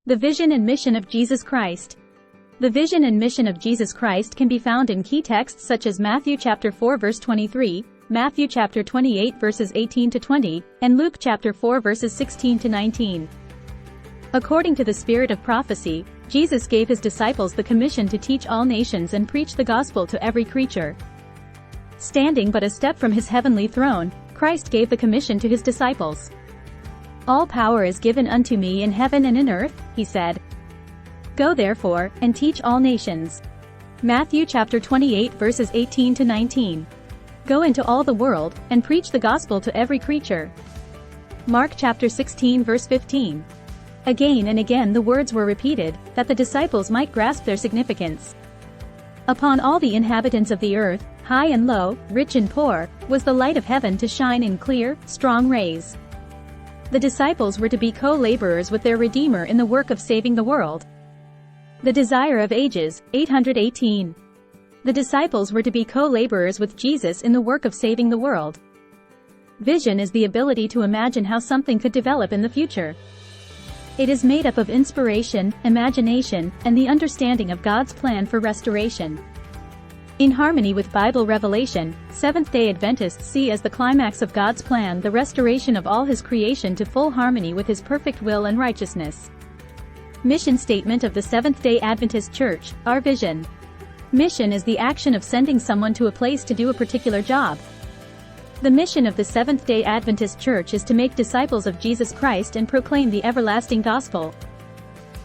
The vision and mission of Jesus Christ. The vision and mission of Jesus Christ can be found in key texts such as Matthew chapter 4 verse 23, Matthew chapter 28 verses 18 to 20, and Luke chapter 4 verses 16 to 19. According to the spirit of prophecy, Jesus gave his disciples the commission to teach all nations and preach the gospel to every creature. Standing but a step from his heavenly throne, Christ gave the commission to his disciples. "All power is given unto me in heaven and in earth," he said. "Go therefore, and teach all nations." Matthew chapter 28 verses 18 to 19. "Go into all the world, and preach the gospel to every creature." Mark chapter 16 verse 15. Again and again the words were repeated, that the disciples might grasp their significance. Upon all the inhabitants of the earth, high and low, rich and poor, was the light of heaven to shine in clear, strong rays. The disciples were to be co-laborers with their Redeemer in the work of saving the world. The Desire of Ages, 818. The disciples were to be co-laborers with Jesus in the work of saving the world. Vision is the ability to imagine how something could develop in the future. It is made up of inspiration, imagination, and the understanding of God's plan for restoration. In harmony with Bible revelation, Seventh-day Adventists see as the climax of God's plan the restoration of all his creation to full harmony with his perfect will and righteousness. Mission statement of the Seventh-day Adventist Church, our vision. Mission is the action of sending someone to a place to do a particular job. The mission of the Seventh-day Adventist Church is to make disciples of Jesus Christ and proclaim the everlasting gospel.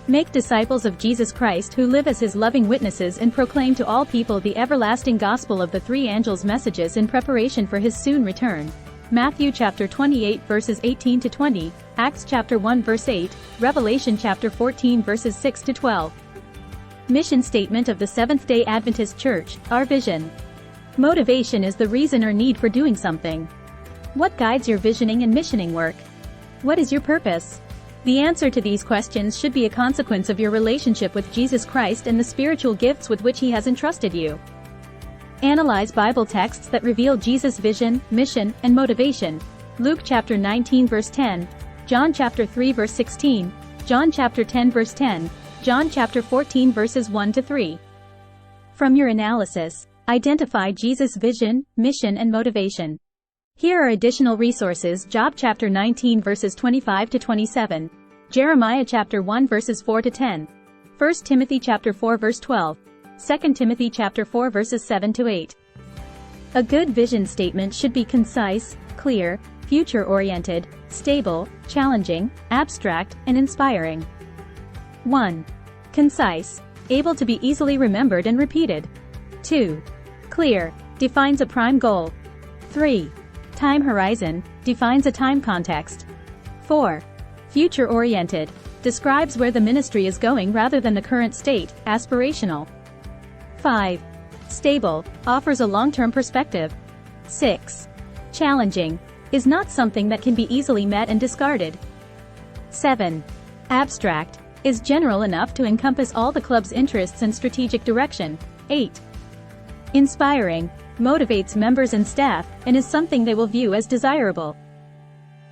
Make disciples of Jesus Christ who live as his loving witnesses and proclaim to all people the everlasting gospel of the three angels' messages in preparation for his soon return. Matthew chapter 28 verses 18 to 20, Acts chapter 1 verse 8, Revelation chapter 14 verses 6 to 12. Mission statement of the Seventh-day Adventist Church, our vision. Motivation is the reason or need for doing something. What guides your visioning and missioning work? What is your purpose? The answer to these questions should be a consequence of your relationship with Jesus Christ and the spiritual gifts with which he has entrusted you. Analyze Bible texts that reveal Jesus' vision, mission, and motivation. Luke chapter 19 verse 10, John chapter 3 verse 16, John chapter 10 verse 10, John chapter 14 verses 1 to 3. From your analysis, identify Jesus' vision, mission, and motivation. Here are additional resources: Job chapter 19 verses 25 to 27, Jeremiah chapter 1 verses 4 to 10, 1 Timothy chapter 4 verse 12, 2 Timothy chapter 4 verses 7 to 8. A good vision statement should be concise, clear, future-oriented, stable, challenging, abstract, and inspiring. 1. Concise, able to be easily remembered and repeated. 2. Clear, defines a prime goal. 3. Time horizon, defines a time context. 4. Future-oriented, describes where the ministry is going rather than the current state, aspirational. 5. Stable, offers a long-term perspective. 6. Challenging, is not something that can be easily met and discarded. 7. Abstract, is general enough to encompass all the club's interests and strategic direction. 8. Inspiring, motivates members and staff, and is something they will view as desirable.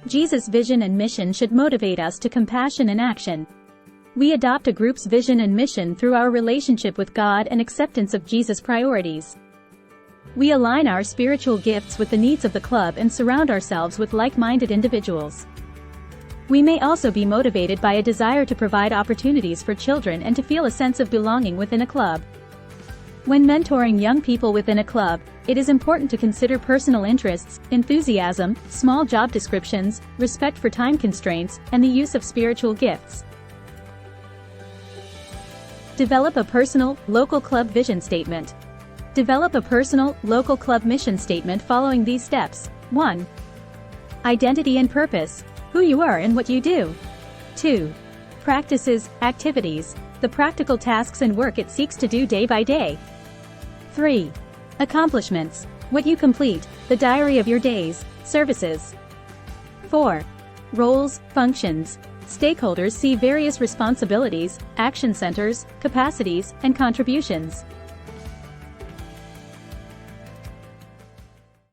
Jesus' vision and mission should motivate us to compassion and action. We adopt a group's vision and mission through our relationship with God and acceptance of Jesus' priorities. We align our spiritual gifts with the needs of the club and surround ourselves with like-minded individuals. We may also be motivated by a desire to provide opportunities for children and to feel a sense of belonging within a club. When mentoring young people within a club, it is important to consider personal interests, enthusiasm, small job descriptions, respect for time constraints, and the use of spiritual gifts. Develop a personal, local club vision statement. Develop a personal, local club mission statement following these steps. 1. Identity and purpose, who you are and what you do. 2. Practices, activities, the practical tasks and work it seeks to do day by day. 3. Accomplishments, what you complete, the diary of your days, services. 4. Roles, functions, stakeholders see various responsibilities, action centers, capacities, and contributions.